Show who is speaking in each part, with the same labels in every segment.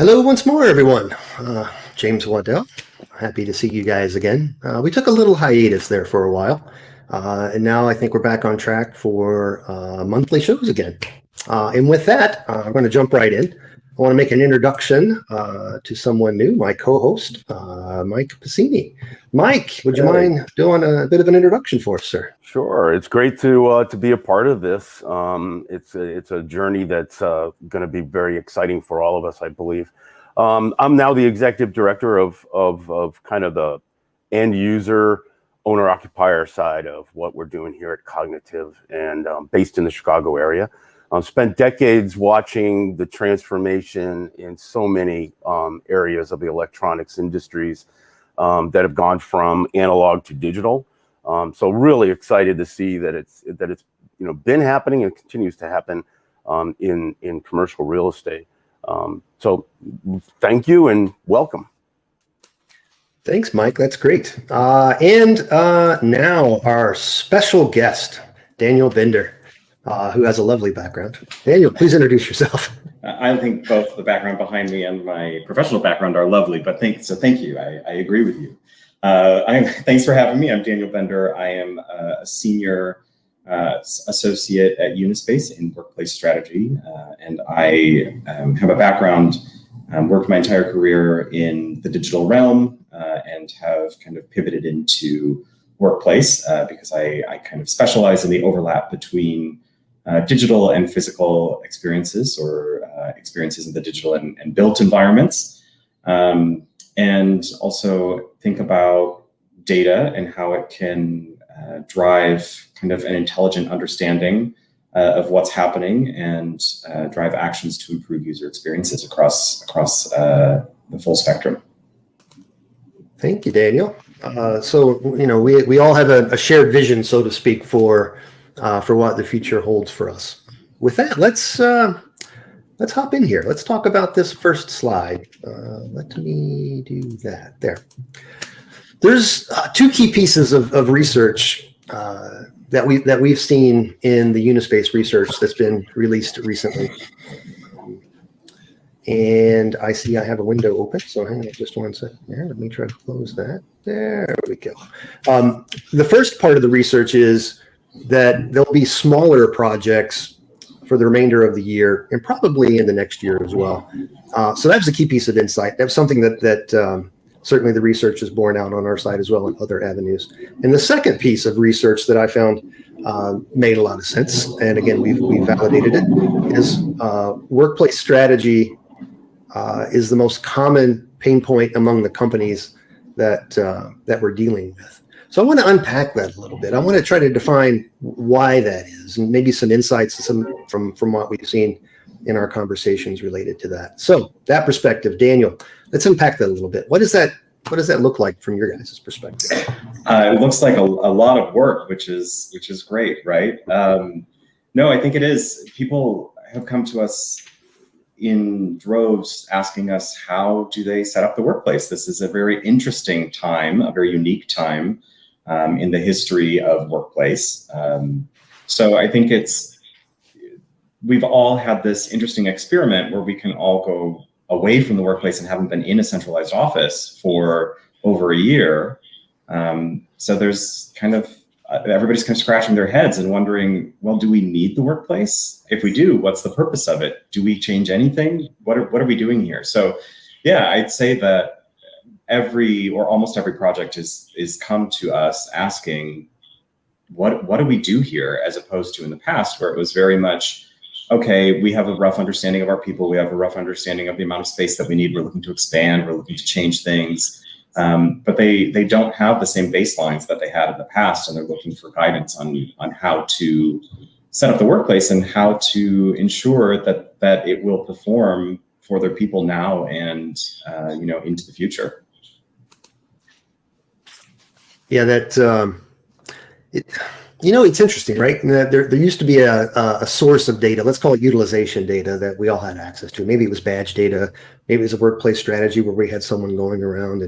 Speaker 1: Hello once more, everyone. James Waddell. Happy to see you guys again. We took a little hiatus there for a while, and now I think we're back on track for monthly shows again. And with that, I'm going to jump right in. I want to make an introduction to someone new, my co-host, Mike Pacini. Mike, would you mind doing a bit of an introduction for us, sir?
Speaker 2: Sure. It's great to be a part of this. It's a journey that's going to be very exciting for all of us, I believe. I'm now the executive director of kind of the end user owner occupier side of what we're doing here at Cognitive, and based in the Chicago area. I've spent decades watching the transformation in so many areas of the electronics industries that have gone from analog to digital. So really excited to see that it's been happening and continues to happen in commercial real estate. So thank you and welcome.
Speaker 1: Thanks, Mike. That's great. And now our special guest, Daniel Bender, who has a lovely background. Daniel, please introduce yourself.
Speaker 3: I think both the background behind me and my professional background are lovely, but thank you. I agree with you. Thanks for having me. I'm Daniel Bender. I am a senior associate at Unispace in workplace strategy, and I have a background, worked my entire career in the digital realm, and have kind of pivoted into workplace because I kind of specialize in the overlap between digital and physical experiences, or experiences in the digital and built environments. And also think about data and how it can drive kind of an intelligent understanding of what's happening, and drive actions to improve user experiences across the full spectrum.
Speaker 1: Thank you, Daniel. So we all have a shared vision, so to speak, for what the future holds for us. With that, let's hop in here. Let's talk about this first slide. Let me do that. There. There's two key pieces of research that we've seen in the Unispace research that's been released recently. And I see I have a window open, so hang on just one second here. Let me try to close that. There we go. The first part of the research is that there'll be smaller projects for the remainder of the year, and probably in the next year as well. So that's a key piece of insight. That's something that certainly the research is borne out on our side as well, and other avenues. And the second piece of research that I found made a lot of sense, and again, we've validated it, is workplace strategy is the most common pain point among the companies that we're dealing with. So I want to unpack that a little bit. I want to try to define why that is, and maybe some insights from what we've seen in our conversations related to that. So that perspective, Daniel, let's unpack that a little bit. What does that look like from your guys' perspective?
Speaker 3: It looks like a lot of work, which is great, right? No, I think it is. People have come to us in droves asking us, how do they set up the workplace? This is a very interesting time, a very unique time in the history of workplace. So I think we've all had this interesting experiment where we can all go away from the workplace and haven't been in a centralized office for over a year. So there's kind of, everybody's kind of scratching their heads and wondering, well, do we need the workplace? If we do, what's the purpose of it? Do we change anything? What are we doing here? So yeah, I'd say that almost every project is come to us asking, what do we do here, as opposed to in the past where it was very much, okay, we have a rough understanding of our people, we have a rough understanding of the amount of space that we need, we're looking to expand, we're looking to change things, but they don't have the same baselines that they had in the past, and they're looking for guidance on how to set up the workplace and how to ensure that it will perform for their people now and into the future.
Speaker 1: Yeah, it's interesting, right? There used to be a source of data, let's call it utilization data, that we all had access to. Maybe it was badge data, maybe it was a workplace strategy where we had someone going around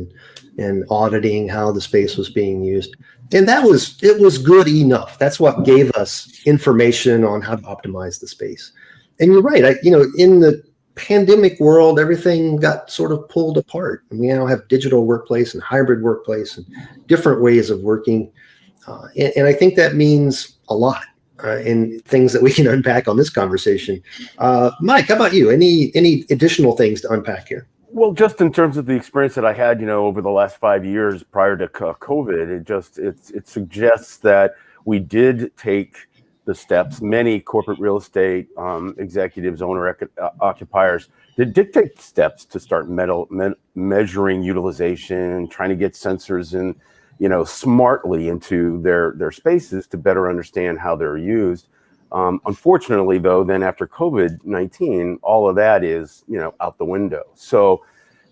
Speaker 1: and auditing how the space was being used. And it was good enough. That's what gave us information on how to optimize the space. And you're right, in the pandemic world, everything got sort of pulled apart. And we now have digital workplace and hybrid workplace and different ways of working. And I think that means a lot in things that we can unpack on this conversation. Mike, how about you? Any additional things to unpack here?
Speaker 2: Well, just in terms of the experience that I had, over the last 5 years prior to COVID, it suggests that we did take the steps. Many corporate real estate executives, occupiers, did take steps to start measuring utilization, trying to get sensors in, smartly into their spaces to better understand how they're used. Unfortunately, though, then after COVID-19, all of that is, out the window. So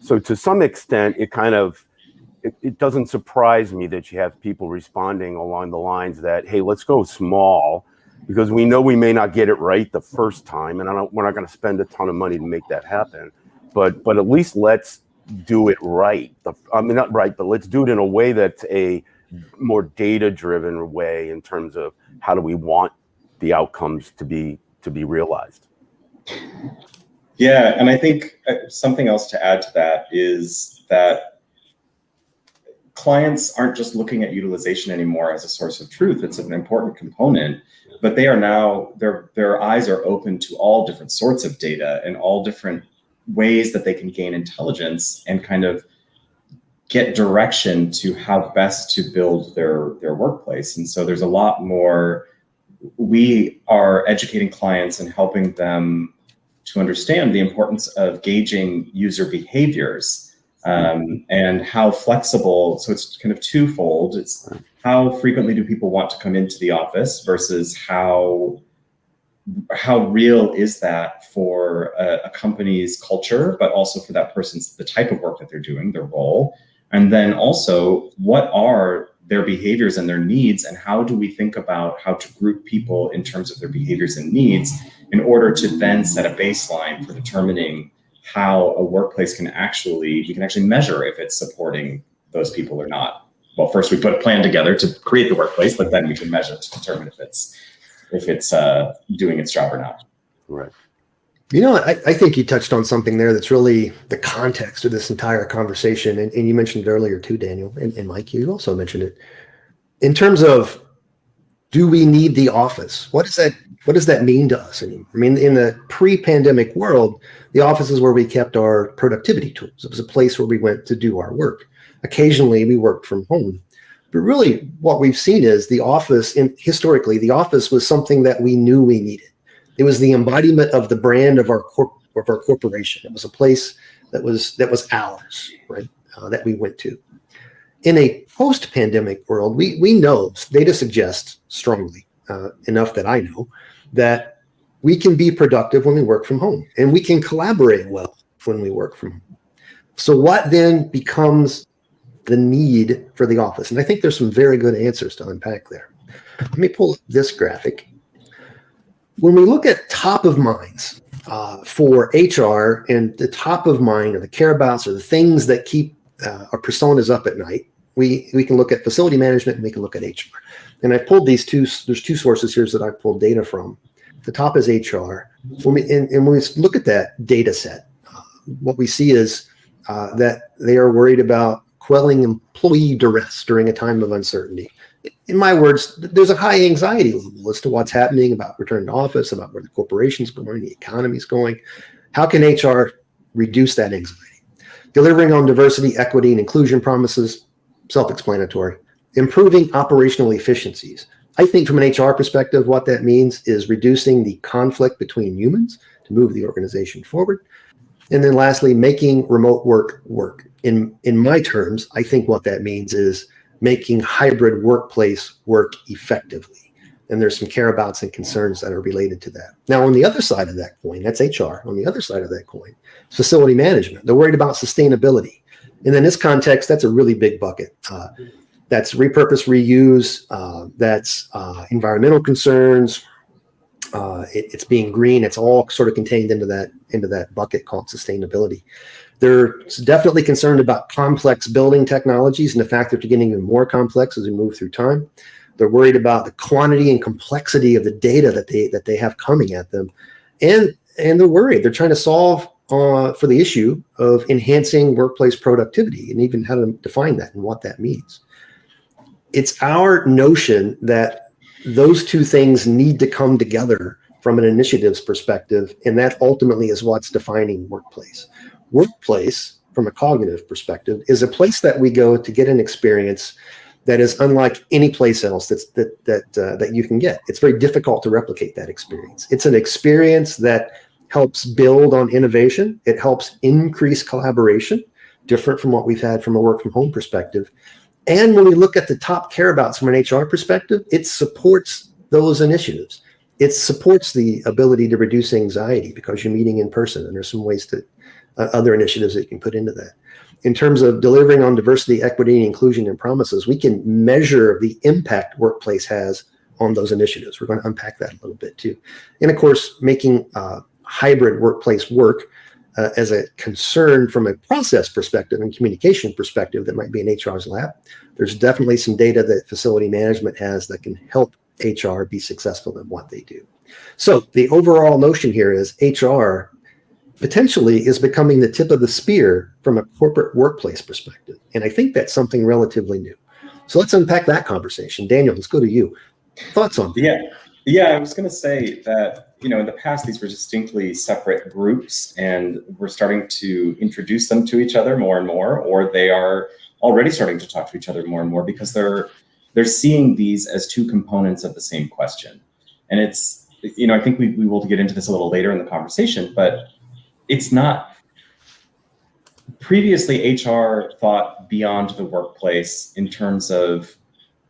Speaker 2: to some extent, it doesn't surprise me that you have people responding along the lines that, hey, let's go small, because we know we may not get it right the first time, and we're not going to spend a ton of money to make that happen. But at least let's do it right. Not right, but let's do it in a way that's a more data-driven way in terms of how do we want the outcomes to be realized.
Speaker 3: Yeah, and I think something else to add to that is that clients aren't just looking at utilization anymore as a source of truth. It's an important component, but they are now, their eyes are open to all different sorts of data and all different ways that they can gain intelligence and kind of get direction to how best to build their workplace. And so there's a lot more. We are educating clients and helping them to understand the importance of gauging user behaviors and how flexible. So it's kind of twofold. It's how frequently do people want to come into the office versus how real is that for a company's culture, but also for that person's, the type of work that they're doing, their role. And then also, what are their behaviors and their needs, and how do we think about how to group people in terms of their behaviors and needs in order to then set a baseline for determining how a workplace we can actually measure if it's supporting those people or not. Well, first we put a plan together to create the workplace, but then we can measure to determine if it's doing its job or not.
Speaker 2: Right.
Speaker 1: I think you touched on something there that's really the context of this entire conversation. And you mentioned it earlier too, Daniel, and Mike, you also mentioned it. In terms of, do we need the office? What does that mean to us anymore? I mean, in the pre-pandemic world, the office is where we kept our productivity tools. It was a place where we went to do our work. Occasionally, we worked from home. But really, what we've seen is the office, historically, the office was something that we knew we needed. It was the embodiment of the brand of our corporation. It was a place that was ours, right? That we went to. In a post-pandemic world, we know data suggests strongly enough that I know that we can be productive when we work from home, and we can collaborate well when we work from home. So what then becomes the need for the office? And I think there's some very good answers to unpack there. Let me pull up this graphic. When we look at top of minds for HR, and the top of mind or the careabouts or the things that keep our personas up at night, we can look at facility management and we can look at HR. And I pulled there's two sources here that I pulled data from. The top is HR. When we look at that data set, what we see is that they are worried about quelling employee duress during a time of uncertainty. In my words, there's a high anxiety level as to what's happening about return to office, about where the corporation's going, the economy's going. How can HR reduce that anxiety? Delivering on diversity, equity, and inclusion promises, self-explanatory. Improving operational efficiencies. I think from an HR perspective, what that means is reducing the conflict between humans to move the organization forward. And then lastly, making remote work work. In my terms, I think what that means is making hybrid workplace work effectively. And there's some careabouts and concerns that are related to that. Now, on the other side of that coin, that's HR. On the other side of that coin, facility management. They're worried about sustainability. And in this context, that's a really big bucket. That's repurpose, reuse. That's environmental concerns. It's being green. It's all sort of contained into that bucket called sustainability. They're definitely concerned about complex building technologies and the fact that they're getting even more complex as we move through time. They're worried about the quantity and complexity of the data that they have coming at them, and they're worried. They're trying to solve for the issue of enhancing workplace productivity and even how to define that and what that means. It's our notion that those two things need to come together from an initiatives perspective, and that ultimately is what's defining workplace. Workplace, from a cognitive perspective, is a place that we go to get an experience that is unlike any place else that you can get. It's very difficult to replicate that experience. It's an experience that helps build on innovation. It helps increase collaboration, different from what we've had from a work from home perspective. And when we look at the top care abouts from an HR perspective, it supports those initiatives. It supports the ability to reduce anxiety because you're meeting in person, and there's some ways to other initiatives that you can put into that. In terms of delivering on diversity, equity, and inclusion and promises, we can measure the impact workplace has on those initiatives. We're going to unpack that a little bit too. And of course, making hybrid workplace work as a concern from a process perspective and communication perspective that might be in HR's lap. There's definitely some data that facility management has that can help HR be successful in what they do. So the overall notion here is HR potentially is becoming the tip of the spear from a corporate workplace perspective. And I think that's something relatively new. So let's unpack that conversation. Daniel, let's go to you. Thoughts on that?
Speaker 3: Yeah, I was going to say that, in the past, these were distinctly separate groups, and we're starting to introduce them to each other more and more, or they are already starting to talk to each other more and more because they're seeing these as two components of the same question. And it's, I think we will get into this a little later in the conversation, but it's not. Previously, HR thought beyond the workplace in terms of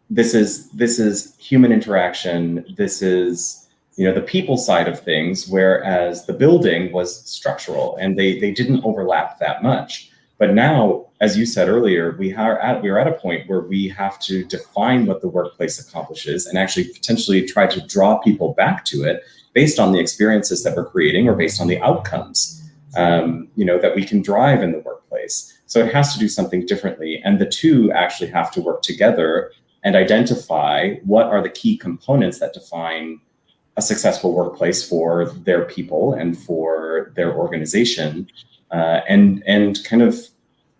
Speaker 3: this is human interaction. This is, the people side of things, whereas the building was structural and they didn't overlap that much. But now, as you said earlier, we're at a point where we have to define what the workplace accomplishes and actually potentially try to draw people back to it based on the experiences that we're creating or based on the outcomes that we can drive in the workplace. So it has to do something differently. And the two actually have to work together and identify what are the key components that define a successful workplace for their people and for their organization, and kind of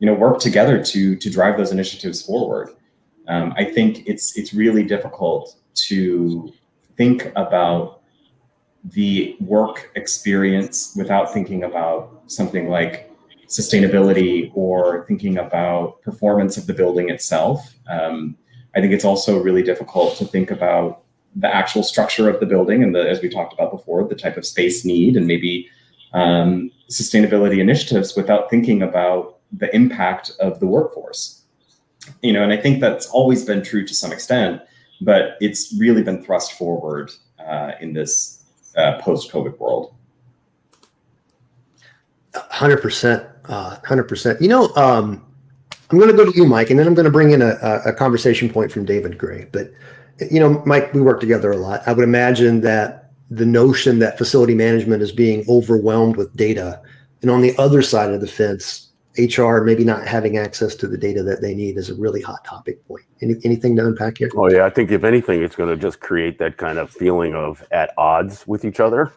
Speaker 3: work together to drive those initiatives forward. I think it's really difficult to think about the work experience without thinking about something like sustainability or thinking about performance of the building itself. I think it's also really difficult to think about the actual structure of the building and as we talked about before, the type of space need and maybe sustainability initiatives without thinking about the impact of the workforce. And I think that's always been true to some extent, but it's really been thrust forward in this post-COVID world.
Speaker 1: 100%. 100%. I'm going to go to you, Mike, and then I'm going to bring in a conversation point from David Gray. But, Mike, we work together a lot. I would imagine that the notion that facility management is being overwhelmed with data, and on the other side of the fence, HR maybe not having access to the data that they need is a really hot topic point. Anything to unpack here?
Speaker 2: Oh, yeah. I think if anything, it's going to just create that kind of feeling of at odds with each other.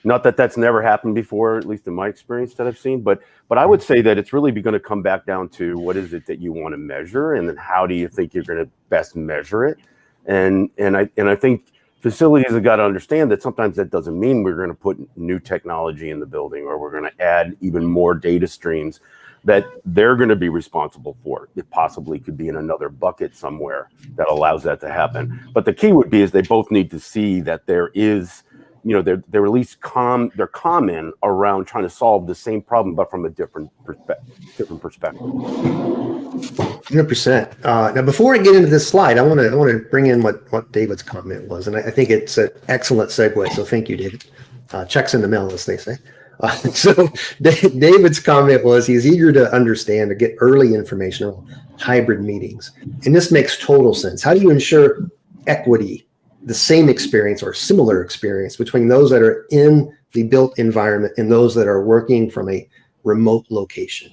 Speaker 2: Not that that's never happened before, at least in my experience that I've seen, but I would say that it's really going to come back down to what is it that you want to measure, and then how do you think you're going to best measure it? And I think facilities have got to understand that sometimes that doesn't mean we're going to put new technology in the building or we're going to add even more data streams that they're going to be responsible for. It possibly could be in another bucket somewhere that allows that to happen. But the key would be is they both need to see that there is, they're at least they're common around trying to solve the same problem, but from a different perspective.
Speaker 1: 100%. Now, before I get into this slide, I want to bring in what David's comment was, and I think it's an excellent segue. So thank you, David. Checks in the mail, as they say. So David's comment was he's eager to understand or get early information on hybrid meetings, and this makes total sense. How do you ensure equity, the same experience or similar experience between those that are in the built environment and those that are working from a remote location?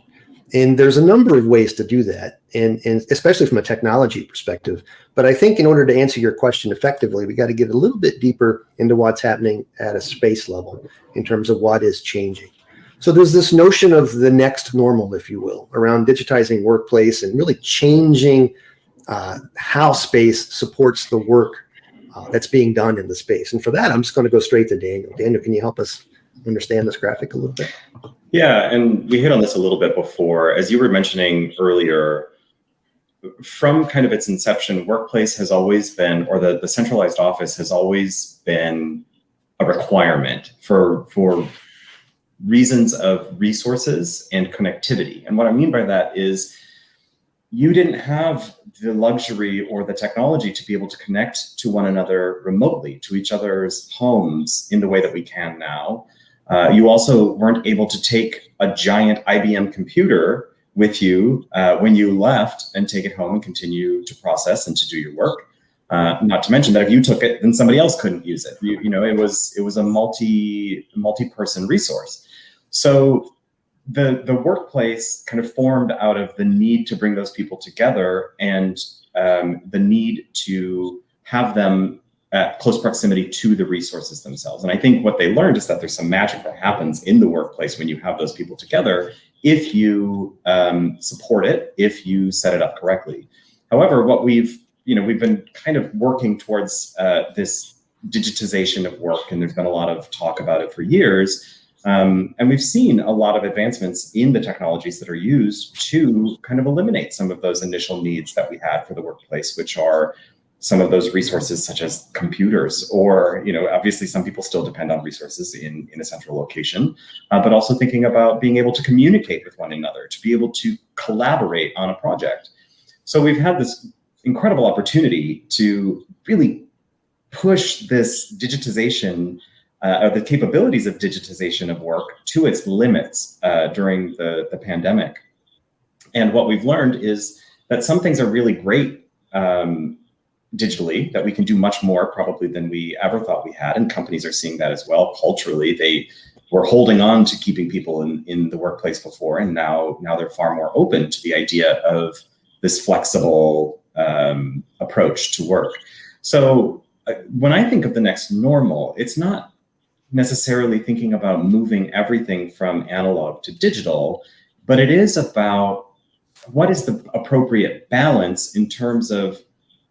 Speaker 1: And there's a number of ways to do that. and especially from a technology perspective. But I think in order to answer your question effectively, we got to get a little bit deeper into what's happening at a space level in terms of what is changing. So there's this notion of the next normal, if you will, around digitizing workplace and really changing how space supports the work that's being done in the space. And for that, I'm just going to go straight to Daniel. Daniel, can you help us understand this graphic a little bit?
Speaker 3: Yeah, and we hit on this a little bit before. As you were mentioning earlier, from kind of its inception, workplace has always been, or the centralized office has always been a requirement for reasons of resources and connectivity. And what I mean by that is you didn't have the luxury or the technology to be able to connect to one another remotely, to each other's homes in the way that we can now. You also weren't able to take a giant IBM computer with you when you left and take it home and continue to process and to do your work. Not to mention that if you took it, then somebody else couldn't use it. You know, it was a multi-person resource. So the workplace kind of formed out of the need to bring those people together and the need to have them at close proximity to the resources themselves. And I think what they learned is that there's some magic that happens in the workplace when you have those people together, if you support it, if you set it up correctly. However, what we've been kind of working towards this digitization of work, and there's been a lot of talk about it for years. And we've seen a lot of advancements in the technologies that are used to kind of eliminate some of those initial needs that we had for the workplace, which are some of those resources such as computers, or, obviously some people still depend on resources in a central location, but also thinking about being able to communicate with one another, to be able to collaborate on a project. So we've had this incredible opportunity to really push this digitization, the capabilities of digitization of work to its limits during the pandemic. And what we've learned is that some things are really great digitally, that we can do much more probably than we ever thought we had. And companies are seeing that as well. Culturally, they were holding on to keeping people in the workplace before, and now they're far more open to the idea of this flexible approach to work. So when I think of the next normal, it's not necessarily thinking about moving everything from analog to digital, but it is about what is the appropriate balance in terms of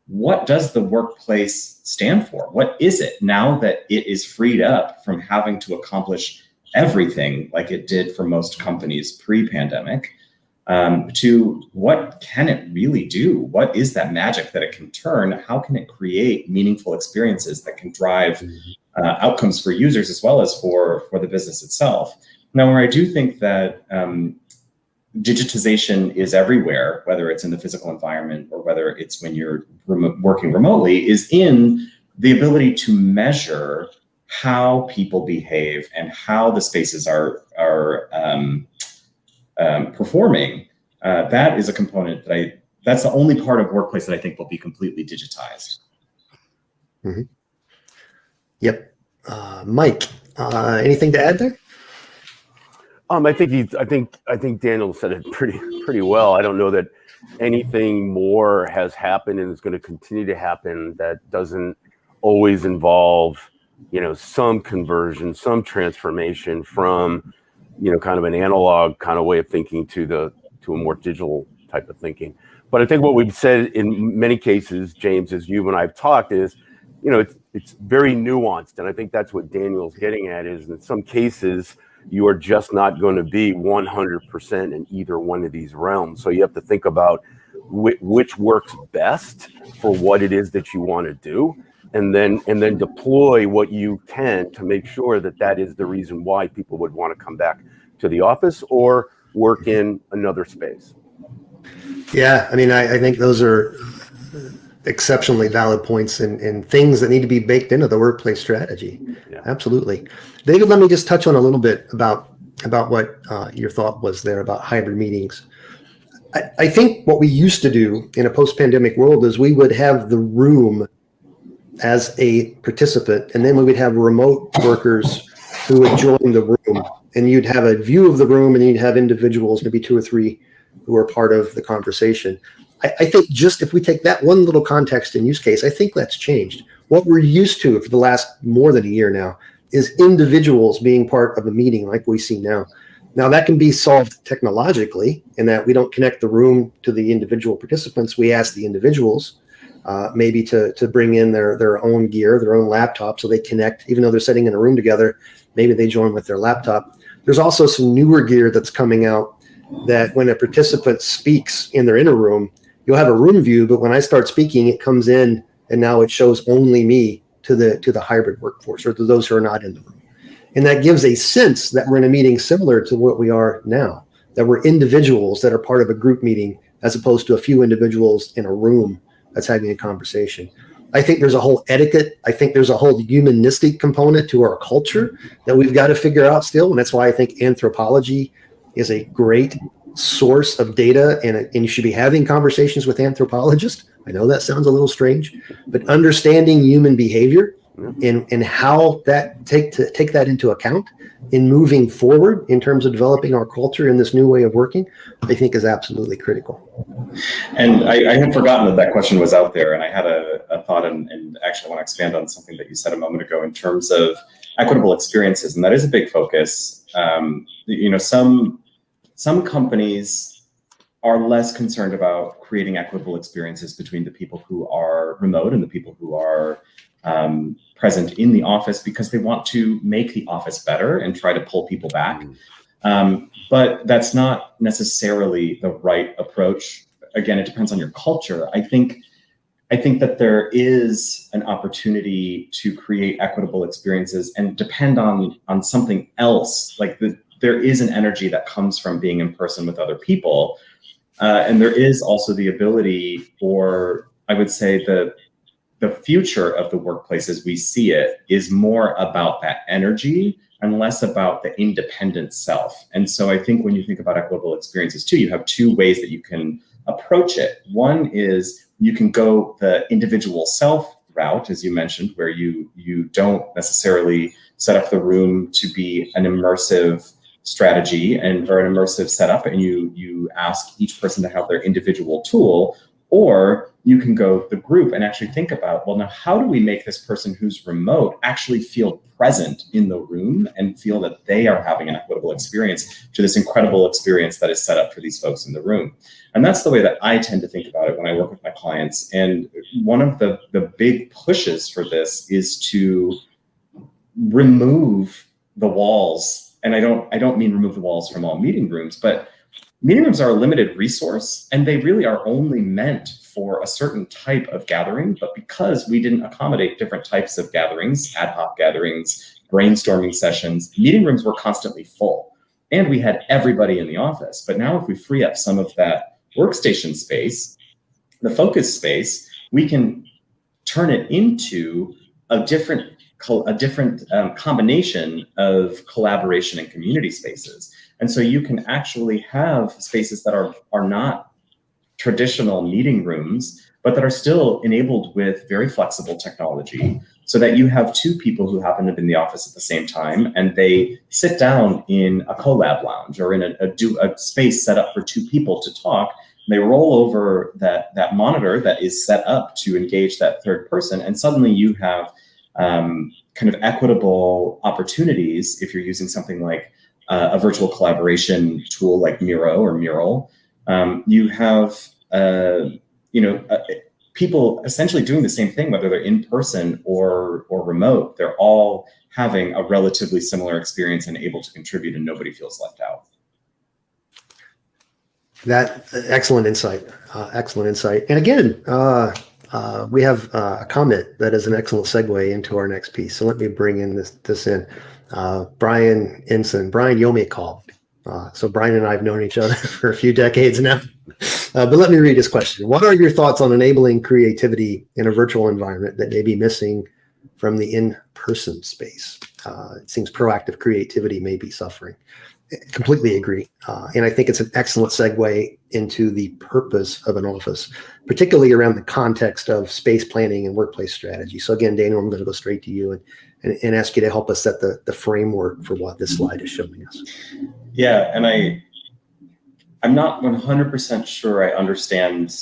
Speaker 3: what does the workplace stand for? What is it now that it is freed up from having to accomplish everything like it did for most companies pre-pandemic, to what can it really do? What is that magic that it can turn? How can it create meaningful experiences that can drive outcomes for users as well as for the business itself? Now, where I do think that digitization is everywhere, whether it's in the physical environment or whether it's when you're working remotely, is in the ability to measure how people behave and how the spaces are performing. That is a component that's the only part of workplace that I think will be completely digitized.
Speaker 1: Mm-hmm. Yep. Mike, anything to add there?
Speaker 2: I think Daniel said it pretty well. I don't know that anything more has happened and is going to continue to happen that doesn't always involve, some conversion, some transformation from, kind of an analog kind of way of thinking to a more digital type of thinking. But I think what we've said in many cases, James, as you and I have talked, is, it's very nuanced. And I think that's what Daniel's getting at, is in some cases, you are just not going to be 100% in either one of these realms. So you have to think about which works best for what it is that you want to do, and then deploy what you can to make sure that is the reason why people would want to come back to the office or work in another space. Yeah,
Speaker 1: I think those are exceptionally valid points and things that need to be baked into the workplace strategy. Yeah. Absolutely. David, let me just touch on a little bit about what your thought was there about hybrid meetings. I think what we used to do in a post-pandemic world is we would have the room as a participant, and then we would have remote workers who would join the room, and you'd have a view of the room, and you'd have individuals, maybe 2 or 3 who are part of the conversation. I think just if we take that one little context and use case, I think that's changed. What we're used to for the last more than a year now is individuals being part of a meeting like we see now. Now that can be solved technologically in that we don't connect the room to the individual participants. We ask the individuals maybe to bring in their own gear, their own laptop, so they connect, even though they're sitting in a room together, maybe they join with their laptop. There's also some newer gear that's coming out that when a participant speaks in their inner room, you'll have a room view, but when I start speaking, it comes in and now it shows only me to the hybrid workforce or to those who are not in the room. And that gives a sense that we're in a meeting similar to what we are now, that we're individuals that are part of a group meeting as opposed to a few individuals in a room that's having a conversation. I think there's a whole etiquette. I think there's a whole humanistic component to our culture that we've got to figure out still. And that's why I think anthropology is a great source of data, and you should be having conversations with anthropologists. I know that sounds a little strange, but understanding human behavior and how that take that into account in moving forward in terms of developing our culture in this new way of working, I think is absolutely critical.
Speaker 3: And I had forgotten that question was out there, and I had a thought, and actually want to expand on something that you said a moment ago in terms of equitable experiences, and that is a big focus. Some companies are less concerned about creating equitable experiences between the people who are remote and the people who are present in the office because they want to make the office better and try to pull people back. But that's not necessarily the right approach. Again, it depends on your culture. I think that there is an opportunity to create equitable experiences and depend on something else. There is an energy that comes from being in person with other people. And there is also the ability, or I would say the future of the workplace as we see it is more about that energy and less about the independent self. And so I think when you think about equitable experiences too, you have two ways that you can approach it. One is you can go the individual self route, as you mentioned, where you don't necessarily set up the room to be an immersive strategy or an immersive setup, and you ask each person to have their individual tool. Or you can go the group and actually think about, well, now how do we make this person who's remote actually feel present in the room and feel that they are having an equitable experience to this incredible experience that is set up for these folks in the room. And that's the way that I tend to think about it when I work with my clients. And one of the big pushes for this is to remove the walls. And I don't mean remove the walls from all meeting rooms, but meeting rooms are a limited resource, and they really are only meant for a certain type of gathering. But because we didn't accommodate different types of gatherings, ad hoc gatherings, brainstorming sessions, meeting rooms were constantly full. And we had everybody in the office. But now if we free up some of that workstation space, the focus space, we can turn it into a different combination of collaboration and community spaces. And so you can actually have spaces that are not traditional meeting rooms, but that are still enabled with very flexible technology, so that you have two people who happen to be in the office at the same time, and they sit down in a collab lounge or in a space set up for two people to talk. They roll over that monitor that is set up to engage that third person, and suddenly you have kind of equitable opportunities if you're using something like a virtual collaboration tool like Miro or Mural. You have people essentially doing the same thing, whether they're in person or remote. They're all having a relatively similar experience and able to contribute, and nobody feels left out.
Speaker 1: That excellent insight. And again, we have a comment that is an excellent segue into our next piece. So let me bring in this in. Brian Ensign. Brian, you owe me a call. So Brian and I have known each other for a few decades now. But let me read his question. What are your thoughts on enabling creativity in a virtual environment that may be missing from the in-person space? It seems proactive creativity may be suffering. Completely agree. And I think it's an excellent segue into the purpose of an office, particularly around the context of space planning and workplace strategy. So again, Daniel, I'm going to go straight to you and ask you to help us set the framework for what this slide is showing us.
Speaker 3: Yeah, and I'm not 100% sure I understand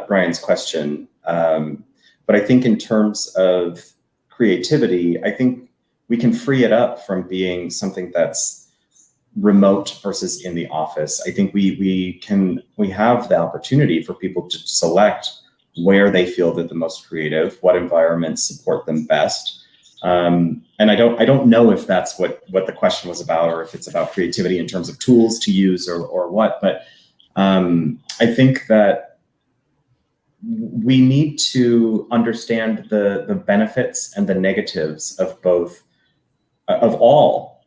Speaker 3: Brian's question, but I think in terms of creativity, I think we can free it up from being something that's remote versus in the office. I think we have the opportunity for people to select where they feel they're the most creative, what environments support them best. And I don't know if that's what the question was about, or if it's about creativity in terms of tools to use or what, but I think that we need to understand the benefits and the negatives of all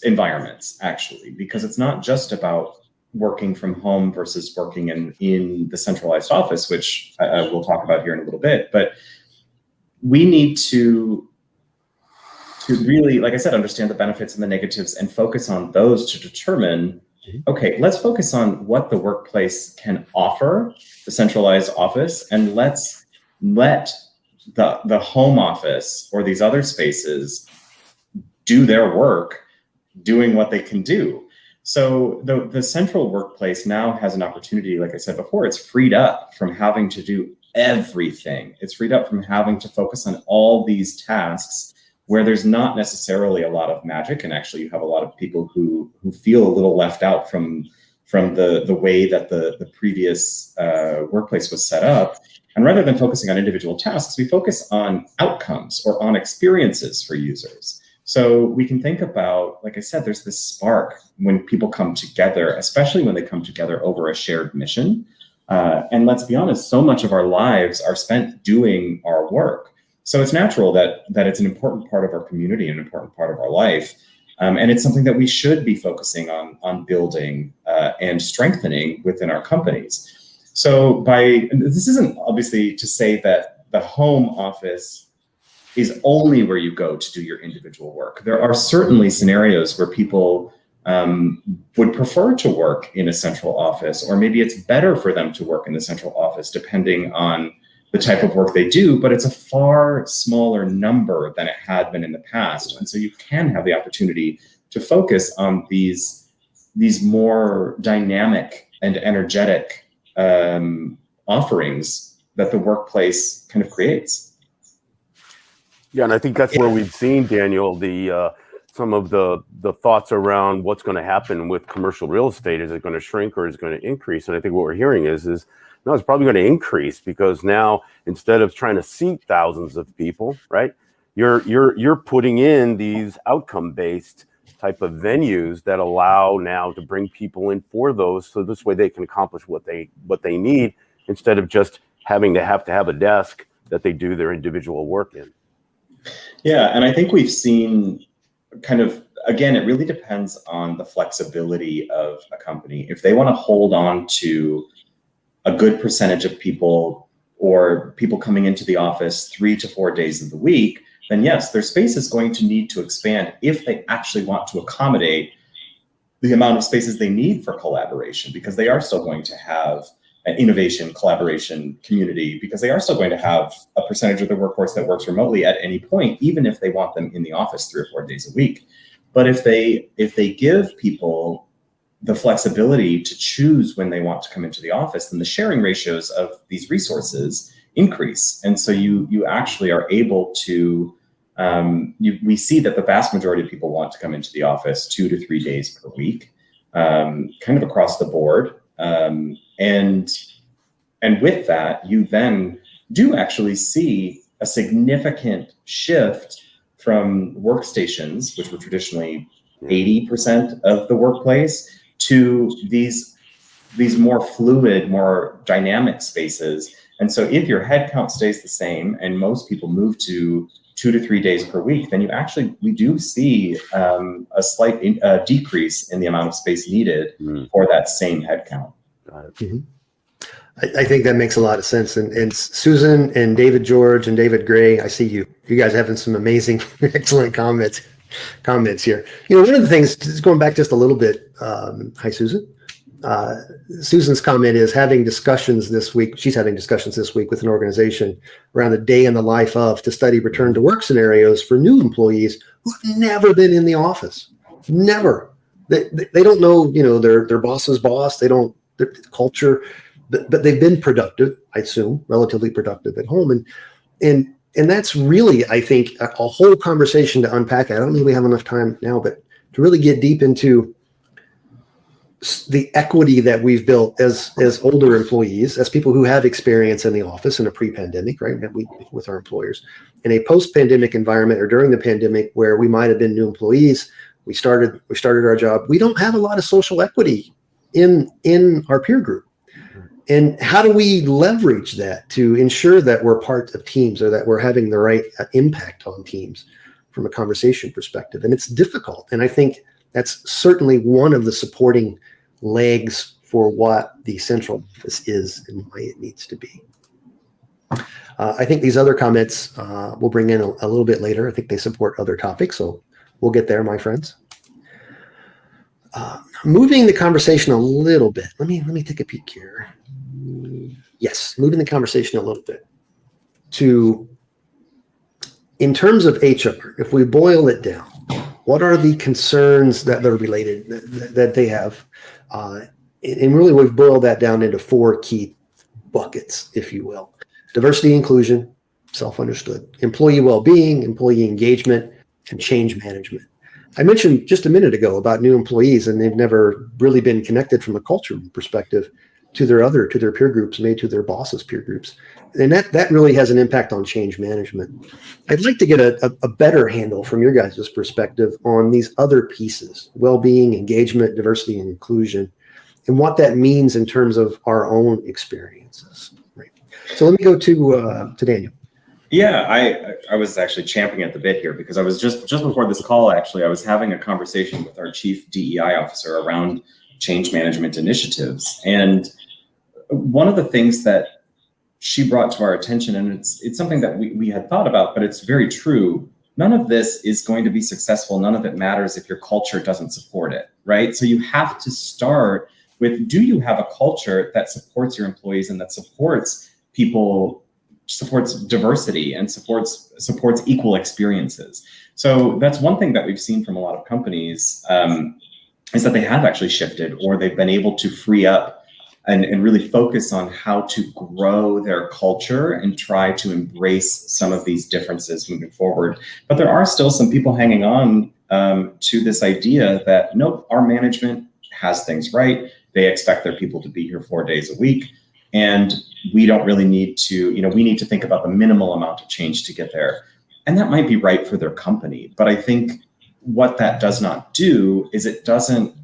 Speaker 3: environments, actually, because it's not just about working from home versus working in the centralized office, which we'll talk about here in a little bit, but we need to really, like I said, understand the benefits and the negatives and focus on those to determine, okay, let's focus on what the workplace can offer, the centralized office, and let's let the home office or these other spaces do their work, doing what they can do. So the central workplace now has an opportunity, like I said before, it's freed up from having to do everything. It's freed up from having to focus on all these tasks where there's not necessarily a lot of magic, and actually you have a lot of people who feel a little left out from the way that the previous workplace was set up. And rather than focusing on individual tasks, we focus on outcomes or on experiences for users. So we can think about, like I said, there's this spark when people come together, especially when they come together over a shared mission. And let's be honest, so much of our lives are spent doing our work. So it's natural that it's an important part of our community, an important part of our life. And it's something that we should be focusing on building and strengthening within our companies. So this isn't obviously to say that the home office is only where you go to do your individual work. There are certainly scenarios where people would prefer to work in a central office, or maybe it's better for them to work in the central office depending on the type of work they do, but it's a far smaller number than it had been in the past. And so you can have the opportunity to focus on these more dynamic and energetic offerings that the workplace kind of creates.
Speaker 2: Yeah, and I think that's where we've seen, Daniel, some of the thoughts around what's going to happen with commercial real estate. Is it going to shrink or is it going to increase? And I think what we're hearing is no, it's probably going to increase, because now instead of trying to seat thousands of people, right, you're putting in these outcome-based type of venues that allow now to bring people in for those, so this way they can accomplish what they need, instead of just having to have a desk that they do their individual work in.
Speaker 3: Yeah, and I think we've seen kind of, again, it really depends on the flexibility of a company. If they want to hold on to a good percentage of people, or people coming into the office 3 to 4 days of the week, then yes, their space is going to need to expand if they actually want to accommodate the amount of spaces they need for collaboration, because they are still going to have an innovation, collaboration, community, because they are still going to have a percentage of the workforce that works remotely at any point, even if they want them in the office 3 or 4 days a week. But if they give people the flexibility to choose when they want to come into the office, then the sharing ratios of these resources increase. And so you actually are able to, we see that the vast majority of people want to come into the office 2 to 3 days per week, kind of across the board. And with that, you then do actually see a significant shift from workstations, which were traditionally 80% of the workplace, to these more fluid, more dynamic spaces. And so if your headcount stays the same and most people move to 2 to 3 days per week, then we do see a slight decrease in the amount of space needed for that same headcount.
Speaker 2: Got it.
Speaker 1: Mm-hmm. I think that makes a lot of sense. And Susan and David George and David Gray, I see you guys having some amazing, excellent comments here. One of the things, just going back just a little bit, hi, Susan. Susan's comment is having discussions this week. She's having discussions this week with an organization around the day in the life of, to study return to work scenarios for new employees who've never been in the office. Never. They don't know, their boss's boss. They don't their culture, but they've been productive, I assume, relatively productive at home. And that's really, I think, a whole conversation to unpack. I don't think we have enough time now, but to really get deep into the equity that we've built as older employees, as people who have experience in the office in a pre-pandemic, right, with our employers, in a post-pandemic environment or during the pandemic where we might have been new employees, we started our job. We don't have a lot of social equity in our peer group. And how do we leverage that to ensure that we're part of teams or that we're having the right impact on teams from a conversation perspective? And it's difficult. And I think that's certainly one of the supporting legs for what the central office is and why it needs to be. I think these other comments we'll bring in a little bit later. I think they support other topics, so we'll get there, my friends. Moving the conversation a little bit. Let me take a peek here. Yes, moving the conversation a little bit to, in terms of HR, if we boil it down, what are the concerns that are related that they have? And really, we've boiled that down into 4 key buckets, if you will. Diversity, inclusion, self-understood. Employee well-being, employee engagement, and change management. I mentioned just a minute ago about new employees, and they've never really been connected from a culture perspective to their peer groups, maybe to their bosses' peer groups. And that really has an impact on change management. I'd like to get a better handle from your guys' perspective on these other pieces: well-being, engagement, diversity, and inclusion, and what that means in terms of our own experiences. Right. So let me go to Daniel.
Speaker 3: Yeah, I was actually champing at the bit here because I was just before this call, actually, I was having a conversation with our chief DEI officer around change management initiatives. And one of the things that she brought to our attention, and it's something that we had thought about, but it's very true. None of this is going to be successful. None of it matters if your culture doesn't support it, right? So you have to start with, do you have a culture that supports your employees and that supports people, supports diversity and supports equal experiences? So that's one thing that we've seen from a lot of companies, is that they have actually shifted, or they've been able to free up and really focus on how to grow their culture and try to embrace some of these differences moving forward. But there are still some people hanging on to this idea that, nope, our management has things right. They expect their people to be here 4 days a week. And we don't really need to, we need to think about the minimal amount of change to get there. And that might be right for their company. But I think what that does not do is it doesn't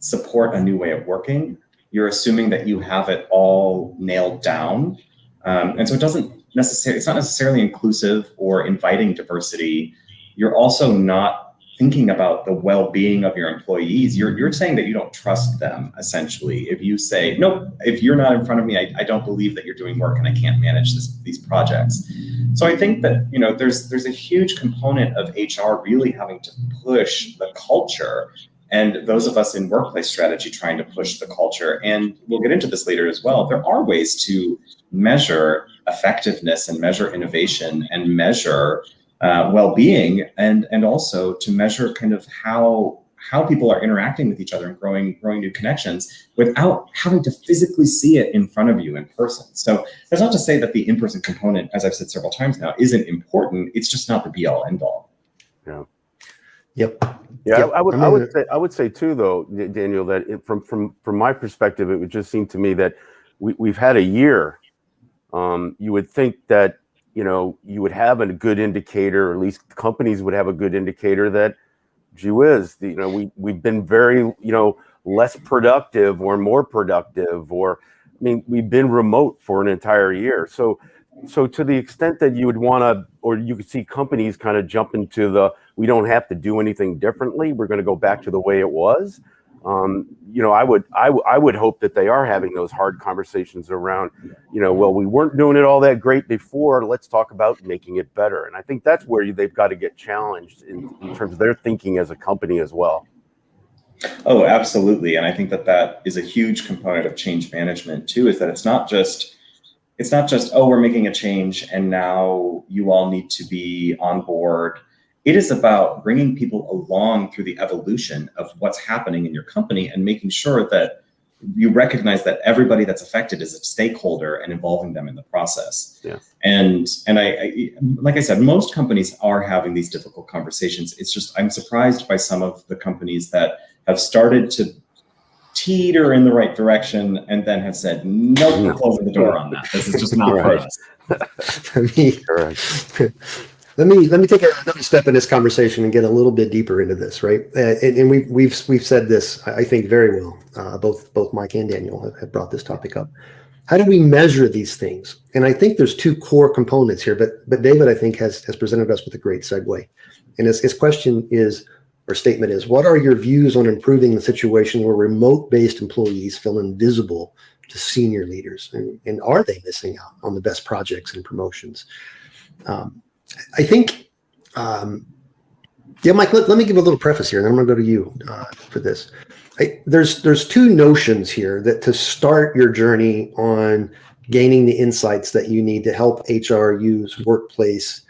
Speaker 3: support a new way of working. You're assuming that you have it all nailed down. And so it's not necessarily inclusive or inviting diversity. You're also not thinking about the well-being of your employees. You're saying that you don't trust them, essentially. If you say, nope, if you're not in front of me, I don't believe that you're doing work and I can't manage these projects. So I think that, there's a huge component of HR really having to push the culture, and those of us in workplace strategy trying to push the culture. And we'll get into this later as well. There are ways to measure effectiveness and measure innovation and measure well-being, and also to measure kind of how people are interacting with each other and growing new connections without having to physically see it in front of you in person. So that's not to say that the in-person component, as I've said several times now, isn't important. It's just not the be-all end-all.
Speaker 2: Yeah.
Speaker 1: Yep.
Speaker 2: Yeah,
Speaker 1: Yep.
Speaker 2: I would say too, though, Daniel, that from my perspective, it would just seem to me that we've had a year. You would think that you would have a good indicator, or at least companies would have a good indicator that, gee whiz, we've been very less productive or more productive, or we've been remote for an entire year. So to the extent that you would want to, or you could see companies kind of jump into the, we don't have to do anything differently, we're going to go back to the way it was. I would hope that they are having those hard conversations around, well, we weren't doing it all that great before. Let's talk about making it better. And I think that's where they've got to get challenged in terms of their thinking as a company as well.
Speaker 3: Oh, absolutely. And I think that is a huge component of change management too, is that it's not just, oh, we're making a change and now you all need to be on board. It is about bringing people along through the evolution of what's happening in your company and making sure that you recognize that everybody that's affected is a stakeholder and involving them in the process.
Speaker 2: Yeah.
Speaker 3: And I like I said, most companies are having these difficult conversations. It's just, I'm surprised by some of the companies that have started to teeter in the right direction and then have said, nope, we're closing the door on that. This is just not for us.
Speaker 1: Let me take another step in this conversation and get a little bit deeper into this, right? And we've said this, I think, very well. Both Mike and Daniel have brought this topic up. How do we measure these things? And I think there's two core components here, but David, I think, has presented us with a great segue. And his question is, or statement is, what are your views on improving the situation where remote-based employees feel invisible to senior leaders? And are they missing out on the best projects and promotions? I think, Mike, let me give a little preface here, and I'm going to go to you for this. There's two notions here that to start your journey on gaining the insights that you need to help HR use workplace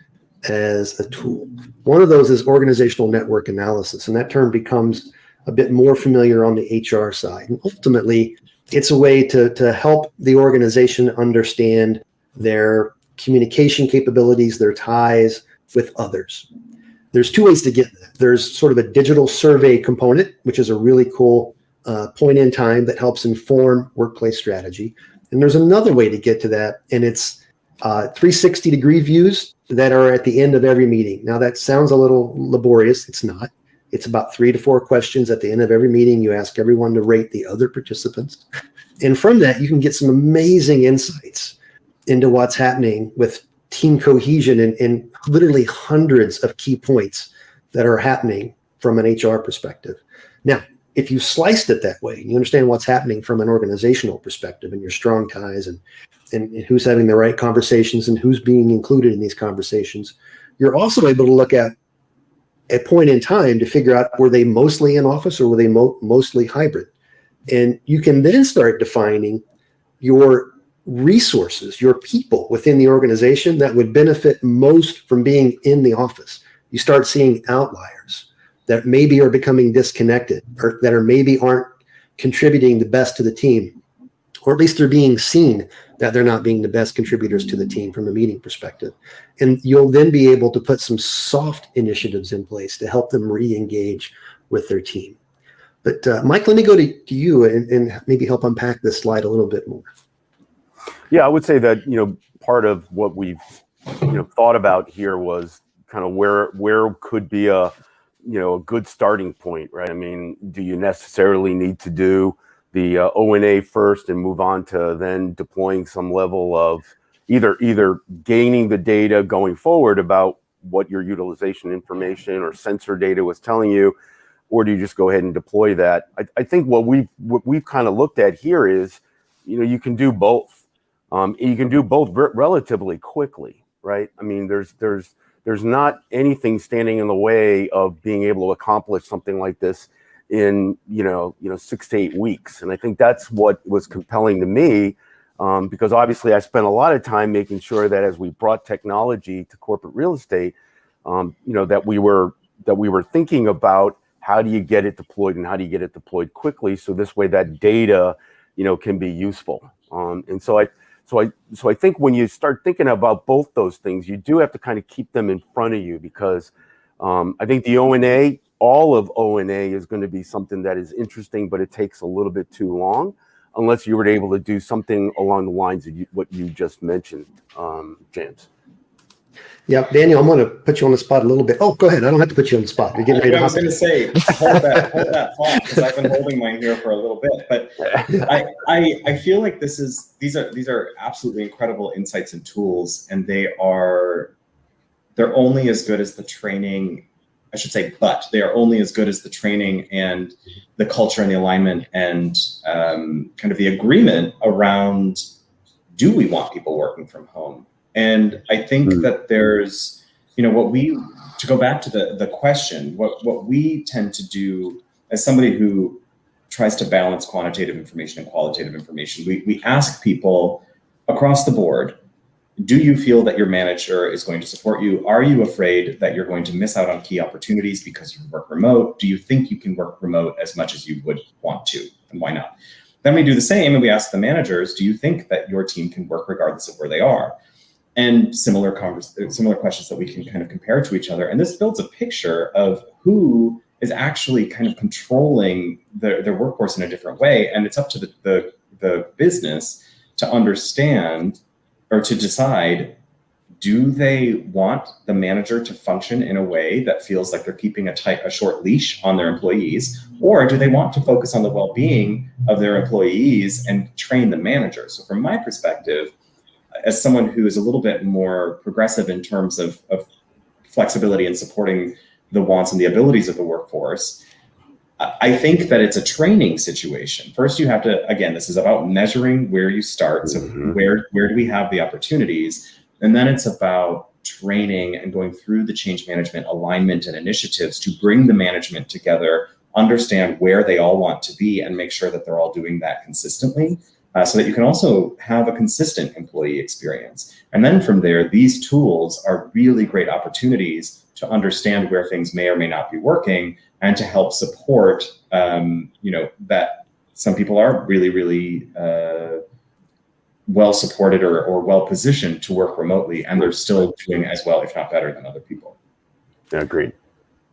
Speaker 1: as a tool. One of those is organizational network analysis, and that term becomes a bit more familiar on the HR side. And ultimately, it's a way to help the organization understand their communication capabilities, their ties with others. There's two ways to get that. There's sort of a digital survey component, which is a really cool point in time that helps inform workplace strategy. And there's another way to get to that, and it's 360-degree views that are at the end of every meeting. Now, that sounds a little laborious. It's not. It's about 3 to 4 questions at the end of every meeting. You ask everyone to rate the other participants. And from that, you can get some amazing insights into what's happening with team cohesion and literally hundreds of key points that are happening from an HR perspective. Now, if you sliced it that way, you understand what's happening from an organizational perspective and your strong ties and who's having the right conversations and who's being included in these conversations, you're also able to look at a point in time to figure out, were they mostly in office or were they mostly hybrid? And you can then start defining your resources, your people within the organization that would benefit most from being in the office. You start seeing outliers that maybe are becoming disconnected or that maybe aren't contributing the best to the team, or at least they're being seen that they're not being the best contributors to the team from a meeting perspective. And you'll then be able to put some soft initiatives in place to help them re-engage with their team. But Mike, let me go to you and maybe help unpack this slide a little bit more.
Speaker 2: Yeah, I would say that, part of what we've, thought about here was kind of where could be a good starting point, right? I mean, do you necessarily need to do the O&A first and move on to then deploying some level of either gaining the data going forward about what your utilization information or sensor data was telling you, or do you just go ahead and deploy that? I think what we've kind of looked at here is, you can do both. You can do both relatively quickly, right? I mean, there's not anything standing in the way of being able to accomplish something like this in 6 to 8 weeks. And I think that's what was compelling to me, because obviously I spent a lot of time making sure that as we brought technology to corporate real estate, that we were thinking about how do you get it deployed and how do you get it deployed quickly, so this way that data can be useful. And so I think when you start thinking about both those things, you do have to kind of keep them in front of you, because I think the O&A, all of O&A is going to be something that is interesting, but it takes a little bit too long unless you were able to do something along the lines of what you just mentioned, James.
Speaker 1: Yeah, Daniel, I'm going to put you on the spot a little bit. Oh, go ahead. I don't have to put you on the spot. You're getting ready to
Speaker 3: I was going to say, hold that thought, because I've been holding mine here for a little bit. But I feel like these are absolutely incredible insights and tools, and they're only as good as the training. I should say, but they are only as good as the training and the culture and the alignment and kind of the agreement around, do we want people working from home? And I think that there's, to go back to the question, what we tend to do as somebody who tries to balance quantitative information and qualitative information, we ask people across the board, Do you feel that your manager is going to support you? Are you afraid that you're going to miss out on key opportunities because you work remote? Do you think you can work remote as much as you would want to? And why not? Then we do the same and we ask the managers, do you think that your team can work regardless of where they are? And similar questions that we can kind of compare to each other. And this builds a picture of who is actually kind of controlling their workforce in a different way. And it's up to the business to understand or to decide, do they want the manager to function in a way that feels like they're keeping a short leash on their employees, or do they want to focus on the well-being of their employees and train the manager? So from my perspective, as someone who is a little bit more progressive in terms of flexibility and supporting the wants and the abilities of the workforce, I think that it's a training situation. First, you have to, again, this is about measuring where you start. So where do we have the opportunities? And then it's about training and going through the change management alignment and initiatives to bring the management together, understand where they all want to be, and make sure that they're all doing that consistently, so that you can also have a consistent employee experience. And then from there, these tools are really great opportunities to understand where things may or may not be working, and to help support, that some people are really, really well supported or well positioned to work remotely, and they're still doing as well, if not better, than other people.
Speaker 2: Yeah, agreed.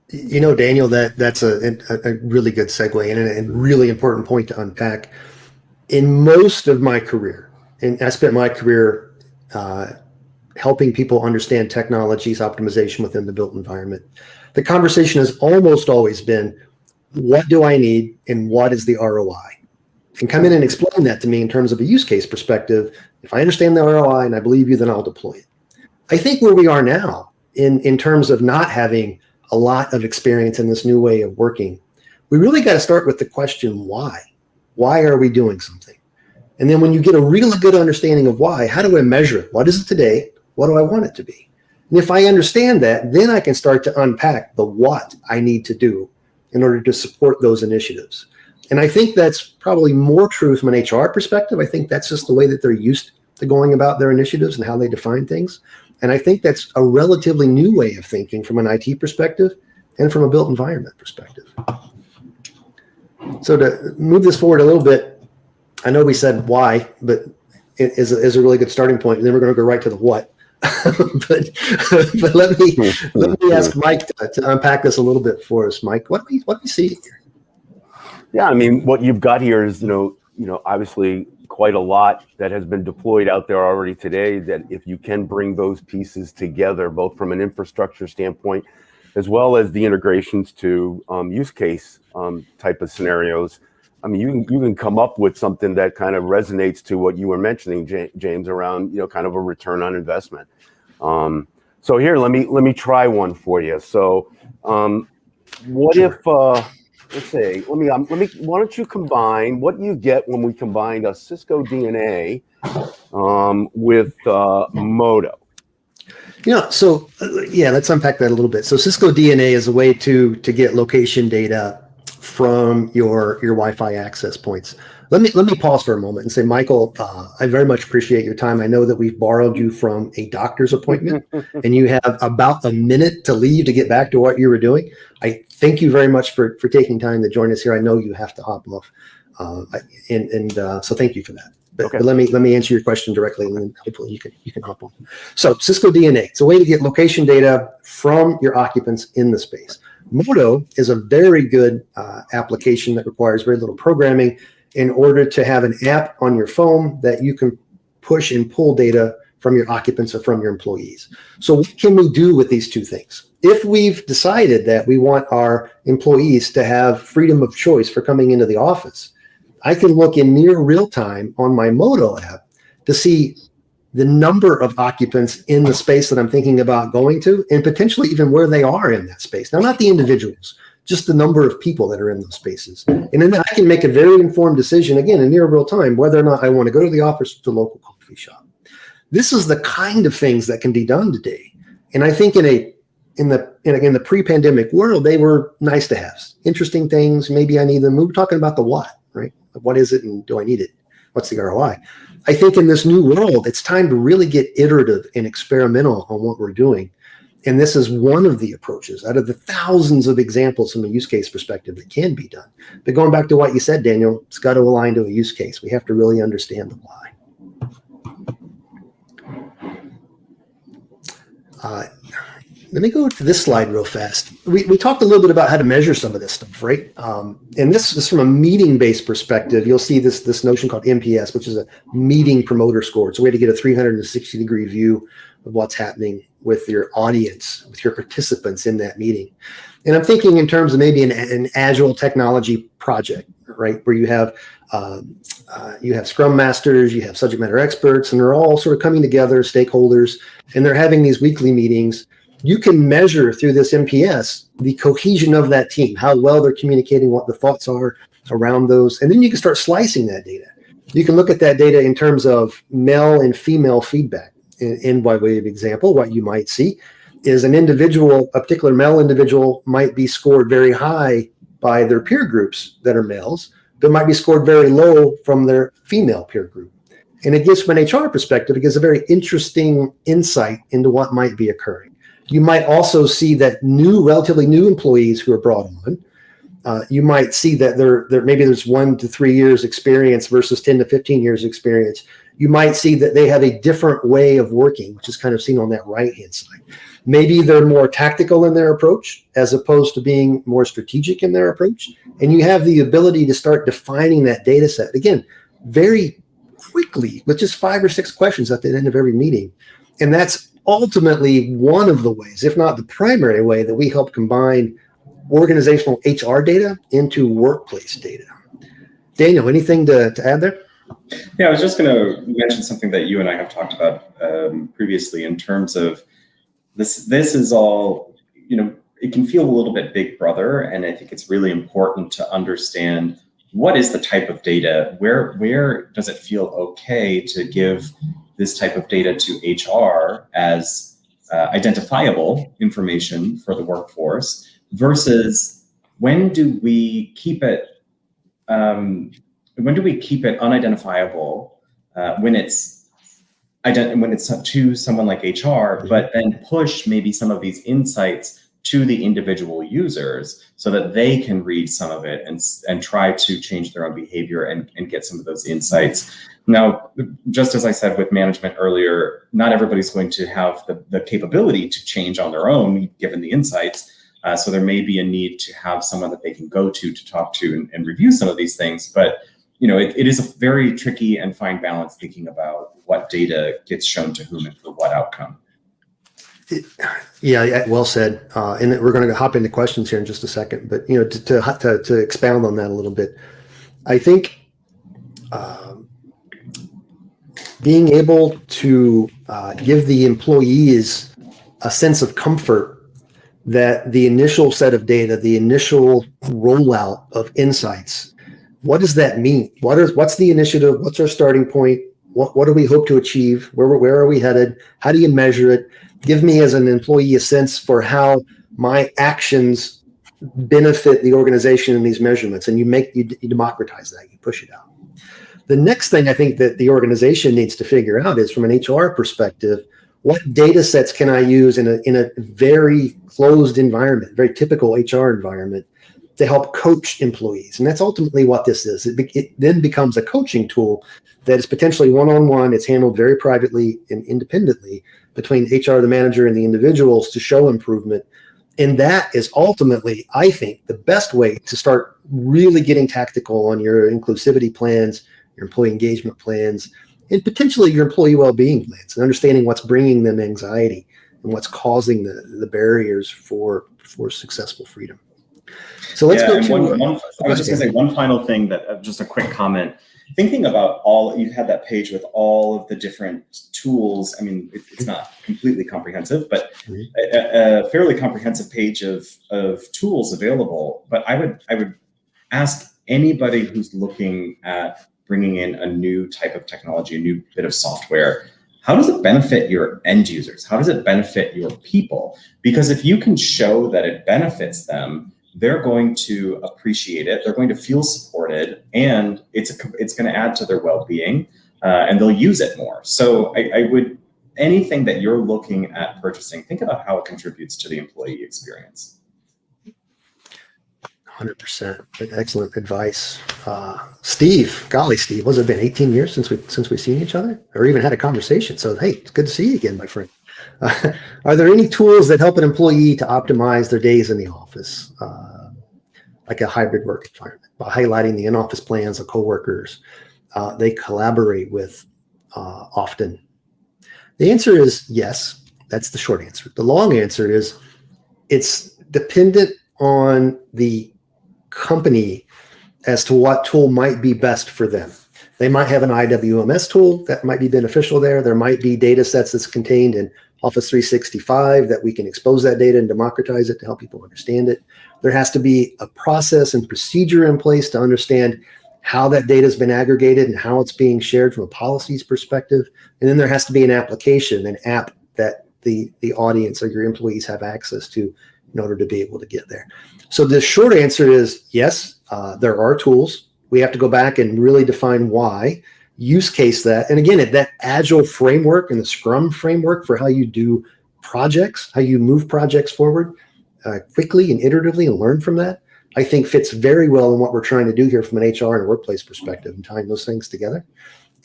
Speaker 1: Daniel, that's a really good segue and a really important point to unpack. In most of my career, and I spent my career helping people understand technologies, optimization within the built environment, the conversation has almost always been, what do I need and what is the ROI? And come in and explain that to me in terms of a use case perspective. If I understand the ROI and I believe you, then I'll deploy it. I think where we are now in terms of not having a lot of experience in this new way of working, we really got to start with the question, why? Why are we doing something? And then when you get a really good understanding of why, how do I measure it? What is it today? What do I want it to be? And if I understand that, then I can start to unpack the what I need to do in order to support those initiatives. And I think that's probably more true from an HR perspective. I think that's just the way that they're used to going about their initiatives and how they define things. And I think that's a relatively new way of thinking from an IT perspective and from a built environment perspective. So to move this forward a little bit, I know we said why, but it is a really good starting point. And then we're going to go right to the what. but let me ask Mike to unpack this a little bit for us. Mike, what do we see here?
Speaker 2: Yeah, I mean, what you've got here is, obviously quite a lot that has been deployed out there already today, that if you can bring those pieces together, both from an infrastructure standpoint, as well as the integrations to use case type of scenarios, I mean, you can come up with something that kind of resonates to what you were mentioning, James, around, kind of a return on investment. So here, let me try one for you. So what if, let's say, why don't you combine what you get when we combined a Cisco DNA with Modo?
Speaker 1: Let's unpack that a little bit. So Cisco DNA is a way to get location data from your Wi-Fi access points. Let me pause for a moment and say, Michael, I very much appreciate your time. I know that we've borrowed you from a doctor's appointment and you have about a minute to leave to get back to what you were doing. I thank you very much for taking time to join us here. I know you have to hop off. So thank you for that. But let me answer your question directly, and then hopefully you can hop on. So Cisco DNA, it's a way to get location data from your occupants in the space. Modo is a very good application that requires very little programming in order to have an app on your phone that you can push and pull data from your occupants or from your employees. So what can we do with these two things? If we've decided that we want our employees to have freedom of choice for coming into the office, I can look in near real time on my Modo app to see the number of occupants in the space that I'm thinking about going to, and potentially even where they are in that space. Now, not the individuals, just the number of people that are in those spaces. And then I can make a very informed decision, again, in near real time, whether or not I want to go to the office or the local coffee shop. This is the kind of things that can be done today. And I think in the pre-pandemic world, they were nice to have. Interesting things, maybe I need them. We were talking about the what, right? What is it and do I need it? What's the ROI? I think in this new world, it's time to really get iterative and experimental on what we're doing. And this is one of the approaches out of the thousands of examples from a use case perspective that can be done. But going back to what you said, Daniel, it's got to align to a use case. We have to really understand the why. Let me go to this slide real fast. We talked a little bit about how to measure some of this stuff, right? And this is from a meeting-based perspective. You'll see this notion called MPS, which is a meeting promoter score. It's a way to get a 360-degree view of what's happening with your audience, with your participants in that meeting. And I'm thinking in terms of maybe an Agile technology project, right, where you have Scrum Masters, you have subject matter experts, and they're all sort of coming together, stakeholders, and they're having these weekly meetings. You can measure through this MPS the cohesion of that team, how well they're communicating, what the thoughts are around those. And then you can start slicing that data. You can look at that data in terms of male and female feedback. And by way of example, what you might see is an individual, a particular male individual might be scored very high by their peer groups that are males, but might be scored very low from their female peer group. And it gives, from an HR perspective, it gives a very interesting insight into what might be occurring. You might also see that relatively new employees who are brought on, you might see that maybe there's 1 to 3 years experience versus 10 to 15 years experience. You might see that they have a different way of working, which is kind of seen on that right-hand side. Maybe they're more tactical in their approach as opposed to being more strategic in their approach. And you have the ability to start defining that data set, again, very quickly, with just 5 or 6 questions at the end of every meeting. And that's ultimately one of the ways, if not the primary way, that we help combine organizational HR data into workplace data. Daniel, anything to add there?
Speaker 3: Yeah, I was just going to mention something that you and I have talked about previously in terms of this is all, it can feel a little bit big brother, and I think it's really important to understand what is the type of data, where does it feel okay to give this type of data to HR as identifiable information for the workforce versus when do we keep it unidentifiable when it's to someone like HR, but then push maybe some of these insights to the individual users so that they can read some of it and try to change their own behavior and get some of those insights. Now, just as I said with management earlier, not everybody's going to have the capability to change on their own given the insights. So there may be a need to have someone that they can go to talk to and review some of these things. But it is a very tricky and fine balance thinking about what data gets shown to whom and for what outcome.
Speaker 1: Yeah, well said. And we're going to hop into questions here in just a second. But to expound on that a little bit, I think being able to give the employees a sense of comfort that the initial set of data, the initial rollout of insights, what does that mean? What's the initiative? What's our starting point? What do we hope to achieve? Where are we headed? How do you measure it? Give me as an employee a sense for how my actions benefit the organization in these measurements. And you democratize that, you push it out. The next thing I think that the organization needs to figure out is, from an HR perspective, what data sets can I use in a very closed environment, very typical HR environment, to help coach employees? And that's ultimately what this is. It then becomes a coaching tool that is potentially one-on-one. It's handled very privately and independently between HR, the manager, and the individuals to show improvement. And that is ultimately, I think, the best way to start really getting tactical on your inclusivity plans, your employee engagement plans, and potentially your employee well-being plans, and understanding what's bringing them anxiety and what's causing the barriers for successful freedom. So let's go to.
Speaker 3: I was just going to say one final thing, that just a quick comment. Thinking about you had that page with all of the different tools. I mean, it's not completely comprehensive, but a fairly comprehensive page of tools available. But I would ask anybody who's looking at bringing in a new type of technology, a new bit of software, how does it benefit your end users? How does it benefit your people? Because if you can show that it benefits them, they're going to appreciate it. They're going to feel supported, and it's going to add to their well-being, and they'll use it more. So I would, anything that you're looking at purchasing, think about how it contributes to the employee experience.
Speaker 1: 100%. Excellent advice. Steve, golly, Steve, what's it been 18 years since we've seen each other or even had a conversation? So, hey, it's good to see you again, my friend. Are there any tools that help an employee to optimize their days in the office, like a hybrid work environment, by highlighting the in-office plans of coworkers they collaborate with often? The answer is yes. That's the short answer. The long answer is it's dependent on the company as to what tool might be best for them. They might have an IWMS tool that might be beneficial there. There might be data sets that's contained in Office 365 that we can expose that data and democratize it to help people understand it. There has to be a process and procedure in place to understand how that data has been aggregated and how it's being shared from a policies perspective. And then there has to be an application, an app that the audience or your employees have access to in order to be able to get there. So the short answer is yes, there are tools. We have to go back and really define why, use case that. And again, that Agile framework and the Scrum framework for how you do projects, how you move projects forward quickly and iteratively and learn from that, I think fits very well in what we're trying to do here from an HR and workplace perspective and tying those things together.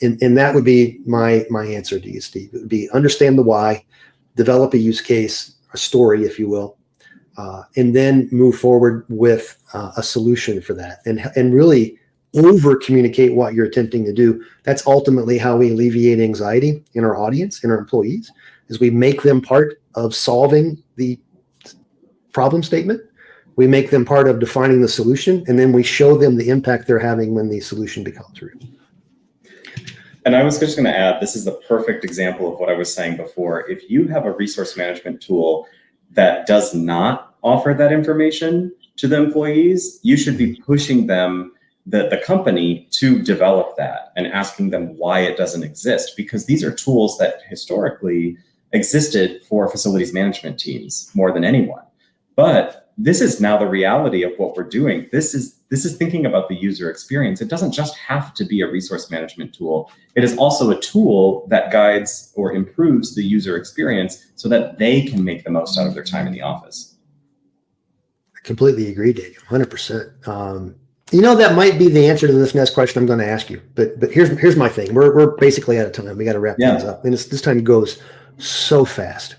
Speaker 1: And that would be my answer to you, Steve. It would be understand the why, develop a use case, a story, if you will, and then move forward with a solution for that and really over communicate what you're attempting to do. That's ultimately how we alleviate anxiety in our audience, in our employees, is we make them part of solving the problem statement. We make them part of defining the solution, and then we show them the impact they're having when the solution becomes real.
Speaker 3: And I was just going to add, this is the perfect example of what I was saying before. If you have a resource management tool that does not offer that information to the employees, you should be pushing them, the company, to develop that and asking them why it doesn't exist, because these are tools that historically existed for facilities management teams more than anyone. But this is now the reality of what we're doing. This is thinking about the user experience. It doesn't just have to be a resource management tool. It is also a tool that guides or improves the user experience so that they can make the most out of their time in the office.
Speaker 1: I completely agree, Daniel, 100%. That might be the answer to this next question I'm going to ask you. But here's my thing. We're basically out of time. We got to wrap things up. And this time goes so fast.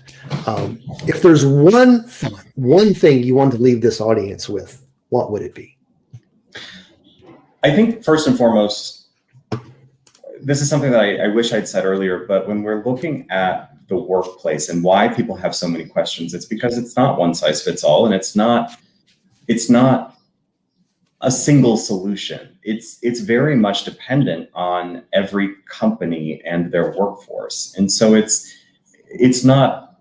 Speaker 1: If there's one thing you want to leave this audience with, what would it be?
Speaker 3: I think first and foremost, this is something that I wish I'd said earlier, but when we're looking at the workplace and why people have so many questions, it's because it's not one size fits all, and it's not a single solution. It's very much dependent on every company and their workforce. And so it's not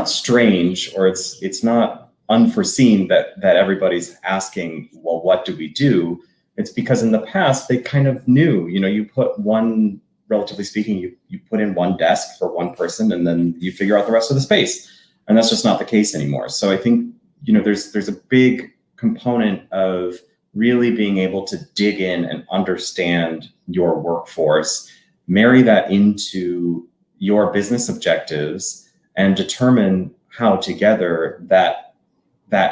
Speaker 3: strange, or it's not unforeseen that everybody's asking, well, what do we do? It's because in the past they kind of knew, you put one, relatively speaking, you put in one desk for one person, and then you figure out the rest of the space. And that's just not the case anymore. So I think, there's a big component of really being able to dig in and understand your workforce, marry that into your business objectives, and determine how together that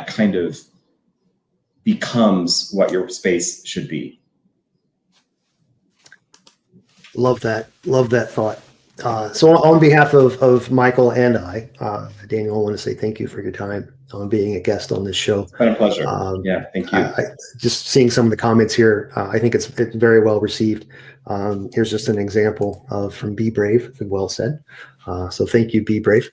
Speaker 3: kind of becomes what your space should be.
Speaker 1: Love that thought. So on behalf of Michael and I, Daniel, I want to say thank you for your time on being a guest on this show.
Speaker 3: It's been a pleasure. Thank you.
Speaker 1: Just seeing some of the comments here, I think it's very well received. Here's just an example from Be Brave, well said. So thank you, Be Brave.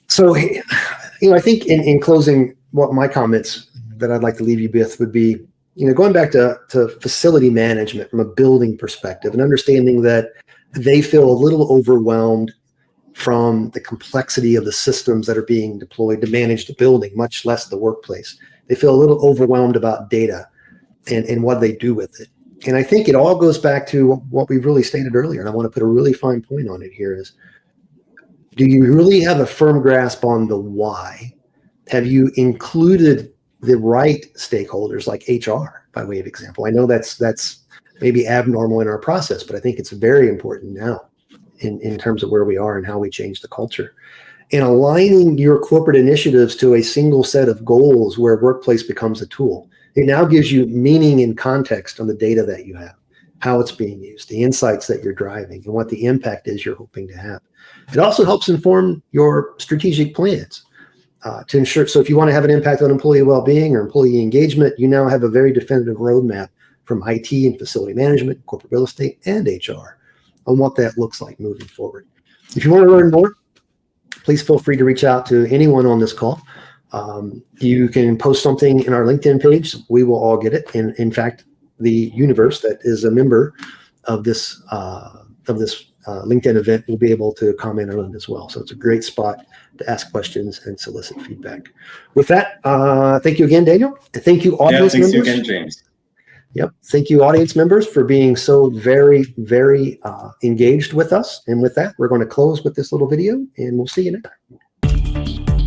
Speaker 1: So, I think in closing, what my comments that I'd like to leave you with would be, going back to facility management from a building perspective and understanding that they feel a little overwhelmed from the complexity of the systems that are being deployed to manage the building, much less the workplace. They feel a little overwhelmed about data and what they do with it. And I think it all goes back to what we really stated earlier, and I want to put a really fine point on it here is, do you really have a firm grasp on the why? Have you included the right stakeholders like HR, by way of example? I know that's maybe abnormal in our process, but I think it's very important now in terms of where we are and how we change the culture. And aligning your corporate initiatives to a single set of goals where workplace becomes a tool. It now gives you meaning and context on the data that you have, how it's being used, the insights that you're driving, and what the impact is you're hoping to have. It also helps inform your strategic plans to ensure. So if you want to have an impact on employee well-being or employee engagement, you now have a very definitive roadmap from IT and facility management, corporate real estate, and HR on what that looks like moving forward. If you want to learn more, please feel free to reach out to anyone on this call. You can post something in our LinkedIn page. We will all get it. And in fact, the universe that is a member of this LinkedIn event will be able to comment on it as well. So it's a great spot to ask questions and solicit feedback. With that, thank you again, Daniel. And thank you, audience members.
Speaker 3: Thanks again, James.
Speaker 1: Yep. Thank you, audience members, for being so very, very engaged with us. And with that, we're going to close with this little video, and we'll see you next time.